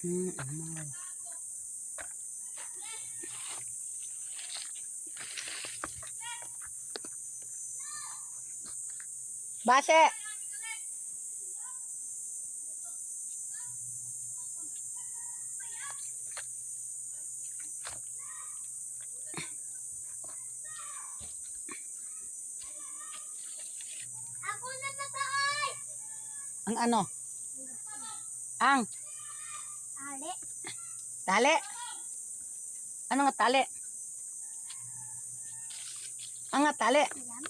Amaw. Base. Ako na nataoy. Ang ano? Ang Ale. tali. Ano nga tali? Ang nga tali. Alam.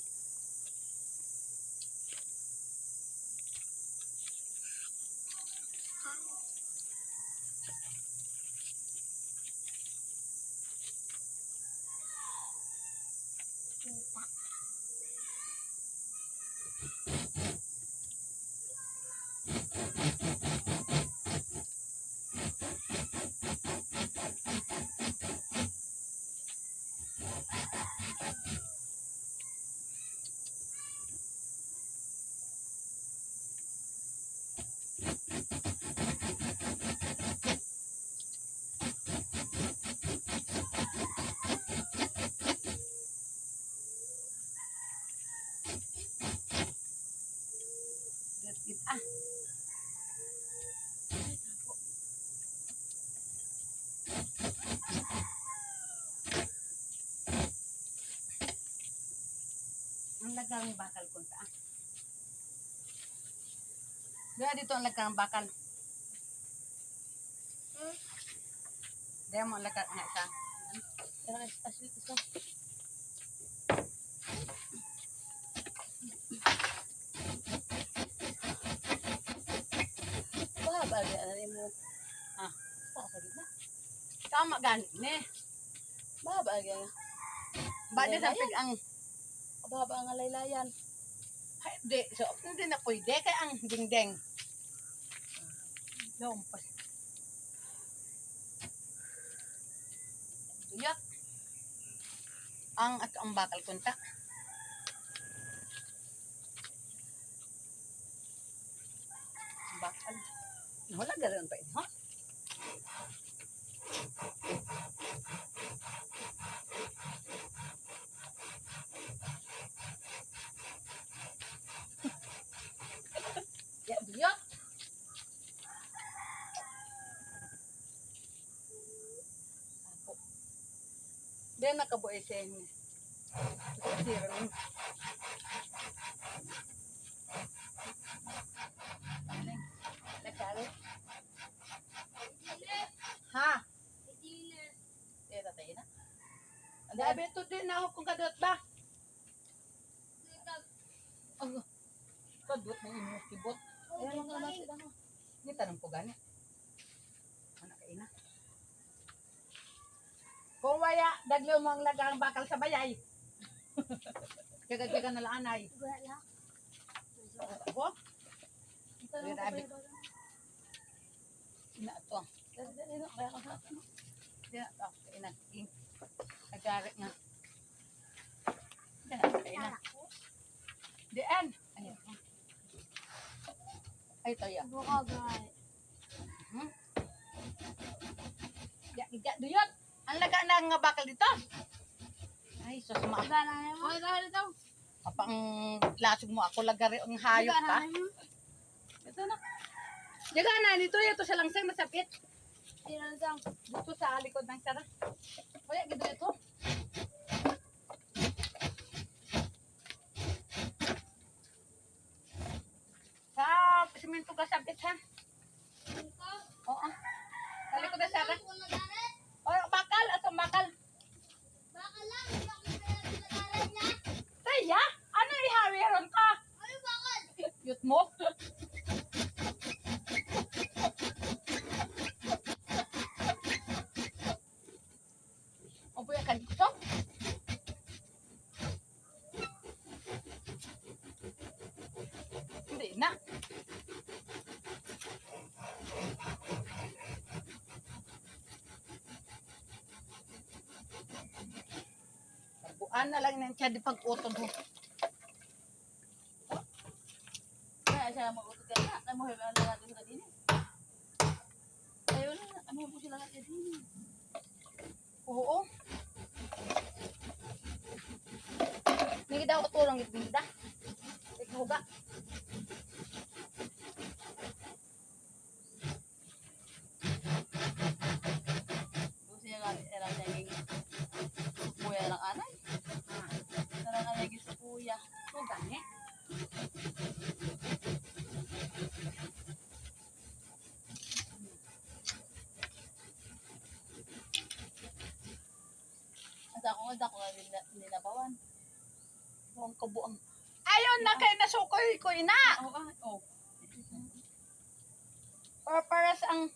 Kita. Ah. Ang lagang bakal ko ta. Dito dito ang lagang bakal. Dia mo lagang nga isa. Jangan asli itu. Wah, bagay ano mo. Ah, Sakit na. tama gani ne. Bagay. Ba di sa pig ang Ababa ang laylayan. ay, di so hindi na pwede kay ang dingdeng. Lompas. Yak. Ang ato ang bakal kunta. Bakal. Wala garon pa ha? Ya, dia. Ako. Dia nakabuhay sa inyo. Sira ni. Nagkari. Ha? Eh, tatay na. Ang dabi ito din na ako kung kadot ba? Ang kadot na inyo kibot. Ayan mga nasi lang. Ini tanong ko gani. Anak ka ina. Kung waya, daglo mo ang lagang bakal sa bayay. Jaga-jaga na lang anay. Wala. Ako? Ito lang Grabe. ko. Ina ito. Dali na kaya ka. Ina ito. Ina. Nagkari nga. Ina. Diyan. Ayan. Ay, ito yan. Buka guys. Ya, duyot. Ang laga na nga bakal dito. Ay, sus ma. Gana mo. Oy, dali daw. Kapang lasog mo ako lagari ang hayop ka. Ito na. Diyan na, dito ito sa langsang masapit. Ilan sang. Dito sa likod ng sara. Kaya gito ito. Sa simento ka sabit ha. Oo. Sa likod ng sara. O, bakal. Atong bakal. Bakal lang. Hindi ako nagagalit niya. Taya, ano ihawiron ka? Ano bakal? Yut mo. O, buya ka dito. Hindi na. Buan na lang ng siya di pag-utod mo. Kaya siya mag-utot ka na. Namuhay ba ang lalaki sa kanina? Ayun. Ano mo sila natin din? Oo. Hindi daw tulong itinda. Tighuga. Kasi nga erang naging kuya lang anay. Erang naging sa kuya. Mo gani. Ada ko hindi nabawan. Buang kabuang. Ayon na kay nasukoy ko ina. Oo ah. Oh. Para sa ang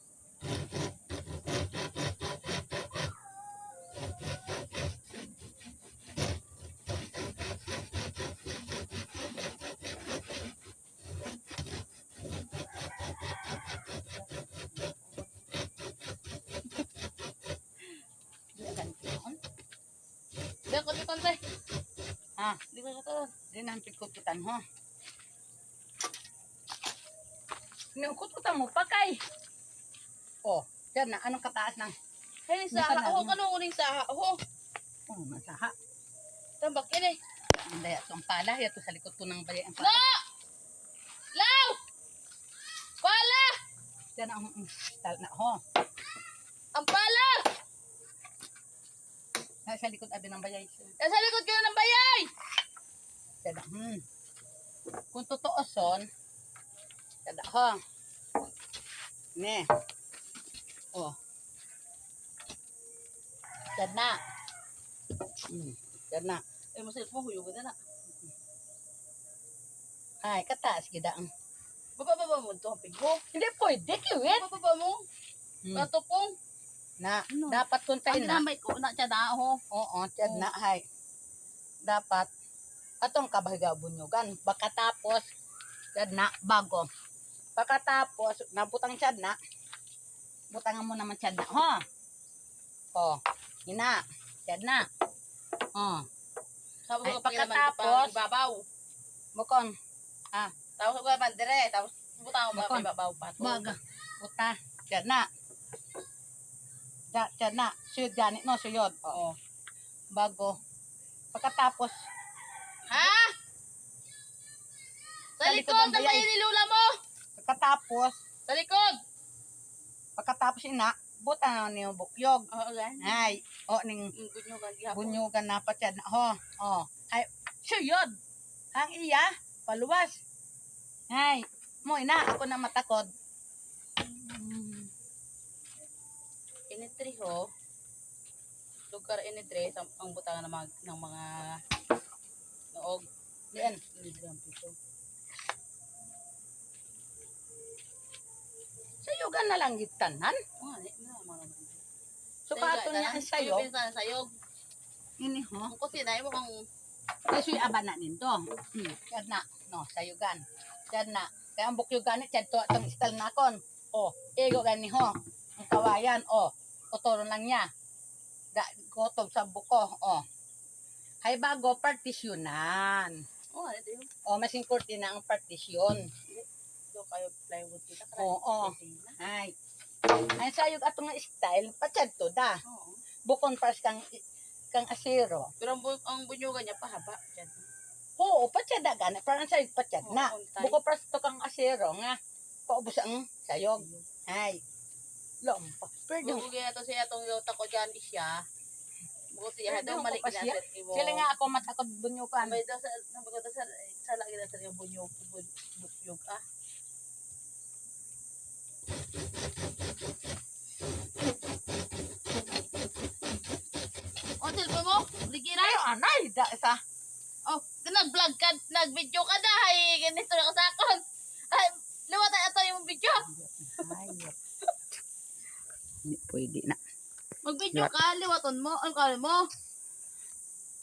Diyan ko dito tay. ha, Di ko ito. din ang pikutan ho. Niukot-kutan mo pa kay. Oh, yan na anong kataas ng Hey sa ako kanong uning sa ako. oh, masaha. Tambak ini. Hindi ato ang pala, yato sa likod ko ng bayay ang No! pala. Law! Pala! Yan ang style na ho. Ang pala! Sa likod abi ng bayay. Nasa likod kayo ng bayay! Yan kung totoo son, yan ho. Ne. Oh. Yan na. Yan na. Eh, masalit mo, huyugan na na. Ay, kataas gida ang. Baba mo ito, ang pigbo. Hindi pwede, kiwit. Baba mo. Patupong. Na, Ano? dapat Ang kuntahin na. ginamay ko na siya na ako. Oo, tiyad na, hay. Dapat, atong kabahiga bunyugan. Baka tapos, tiyad na, bago. Baka tapos, nabutang tiyad na, butangan mo naman tiyad na, ho. Oh, ina, tiyad na. Oh, Tapos Ay, ko pagkatapos, pagkatapos, ibabaw. bukon. Tapos ko naman dire, tapos butang ko Bakon. pa ibabaw pa. Baga, buta, tiyad na. Tiyad na, suyod ganit, no, suyod. Oo, bago. Pagkatapos, Ha? Sa Sa likod likod ng ng bayay. bayan ni Lula mo! pagkatapos, Sa likod! ina, buta na niyo bukyog. Oo, gan. Ay, o ning Bunyo ka gihapon. bunyugan na pa tiyan. Ho, oh. Ay, suyod. Ang iya, paluwas. Ay, mo ina, ako na matakod. Initri ho. Lugar initri ang butangan ng mga noog. Diyan. Initri ang piso. Sayugan na lang gitanan. Oo, ano naman. Sukato niya ang sayog. Sayog. Ini ho. Ang kusina mo kang Kasi aban na ninto. Yan na, no, sayugan. Yan na. Kaya ang bukyugan ni tiyan to atong istal na kon. Oh, ego gani ho. Ang kawayan, oh. Otoro lang niya. Gotob sa buko, oh. Hay bago partisyonan. ano yun? O, masing kurtina ang partisyon. Do kayo plywood kita. Oo. Ay. Ay sayog atong nga style, patsad to da. Oo. Bukon pares kang asiro. Pero ang bunyugan niya pahaba. Diyan. Oo, patsad da gana. Parang sayog patsad na. Oo, tay. Buko pares to kang asiro nga. Paubos ang sayog. Ay. Lompa. Pero Bugo kaya to siya itong yota ko dyan isya. Bugo siya daw Pwede mo malik pa na siya? sa ibo. sila nga ako matakod bunyukan. May daw sa lagi na sa yung bunyog ah. O, silpo mo? Ligira? Ay, anay. Da, sa. Oh, nag-vlog ka, nag-video ka na. Ay, ganito na kasakon. Ay, liwatan ito yung video. Ay, hindi pwede na. Mag-video ka, liwaton mo. Ang kala mo?